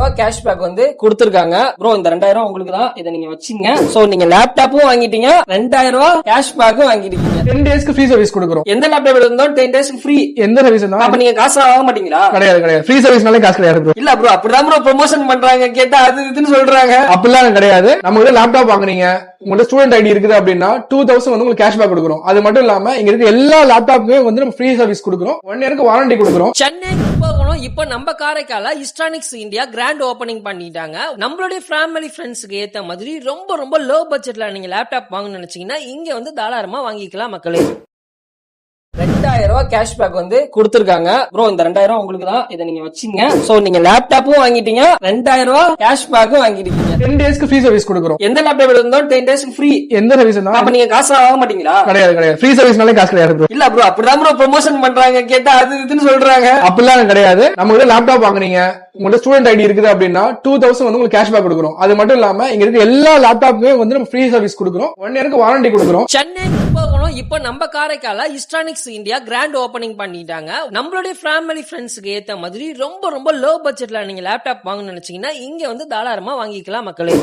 ரூபாய் கேஷ்பேக் வந்து கொடுத்திருக்காங்க. ப்ரோ இந்த 2000 உங்களுக்கு தான், இதை நீங்க வச்சீங்க. சோ நீங்க லேப்டாப்பும் வாங்கிட்டீங்க, 2000 ரூபாய் கேஷ்பேக்கும் வாங்கிட்டீங்க. 10 டேஸ்க்கு ஃப்ரீ சர்வீஸ் கொடுக்குறோம். எந்த லேப்டாப் இருந்தாலும் 10 டேஸ்க்கு ஃப்ரீ. எந்த சர்வீஸ் இருந்தாலும். அப்ப நீங்க காசு வாங்க மாட்டீங்களா? கிடையாது. ஃப்ரீ சர்வீஸ்னாலே காசு கிடையாது ப்ரோ. இல்ல ப்ரோ, அப்படிதான் ப்ரோ ப்ரொமோஷன் பண்றாங்க. கேட்டா அது இதுன்னு சொல்றாங்க. அப்படிலாம் கிடையாது. நம்ம கிட்ட லேப்டாப் வாங்குறீங்க, உங்களோட ஸ்டூடெண்ட் ஐடி இருக்குது அப்படின்னா 2000 வந்து உங்களுக்கு கேஷ்பேக் கொடுக்குறோம். அது மட்டும் இல்லாம இங்க இருக்க எல்லா லேப்டாப்புமே வந்து நம்ம ஃப்ரீ சர்வீஸ் கொடுக்குறோம். 1 இயருக்கு வாரண்டி கொடுக்குறோம். சென்னை கும்பகோணம் இப்ப நம்ம காரைக்கால இஸ்டானிக்ஸ் இந்தியா கிராண்ட் ஓபனிங் பண்ணிட்டாங்க. நம்மளுடைய ஃபேமிலி ஃப்ரெண்ட்ஸ்க்கு ஏத்த மாதிரி ரொம்ப ரொம்ப லோ பட்ஜெட்ல நீங்க லேப்டாப் வாங்கணும்னு நினைச்சீங்கன்னா இங்க வந்து தாராளமா வாங்கிக்கலாம் மக்களே. 2000 ரூபாய் கேஷ்பேக் வந்து கொடுத்திருக்காங்க. ப்ரோ இந்த 2000 உங்களுக்கு தான், இதை நீங்க வச்சீங்க. சோ நீங்க லேப்டாப்பும் வாங்கிட்டீங்க, 2000 ரூபாய் கேஷ்பேக்கும் வாங்கிட்டீங்க. 10 டேஸ்க்கு ஃப்ரீ சர்வீஸ் கொடுக்குறோம். எந்த லேப்டாப் இருந்தாலும் 10 டேஸ்க்கு ஃப்ரீ. எந்த சர்வீஸ் இருந்தாலும். அப்ப நீங்க காசு வாங்க மாட்டீங்களா? கிடையாது. ஃப்ரீ சர்வீஸ்னாலே காசு கிடையாது ப்ரோ. இல்ல ப்ரோ, அப்படிதான் ப்ரோ ப்ரொமோஷன் பண்றாங்க. கேட்டா அது இதுன்னு சொல்றாங்க. அப்படிலாம் கிடையாது. நம்ம கிட்ட லேப்டாப் வாங்குறீங்க, உங்களோட ஸ்டூடெண்ட் ஐடி இருக்குது அப்படின்னா 2000 வந்து உங்களுக்கு கேஷ்பேக் கொடுக்குறோம். அது மட்டும் இல்லாம இங்க இருக்க எல்லா லேப்டாப்புமே வந்து நம்ம ஃப்ரீ சர்வீஸ் கொடுக்குறோம். 1 இயருக்கு வாரண்டி கொடுக்குறோம். சென்னை கும்பகோணம் இப்ப நம்ம காரைக்கால இஸ்டானிக்ஸ் இந்தியா கிராண்ட் ஓபனிங் பண்ணிட்டாங்க. நம்மளுடைய ஃபேமிலி ஃப்ரெண்ட்ஸ்க்கு ஏத்த மாதிரி ரொம்ப ரொம்ப லோ பட்ஜெட்ல நீங்க லேப்டாப் வாங்கணும்னு நினைச்சீங்கன்னா இங்க வந்து தாராளமா வாங்கிக்கலாம் மக்களே.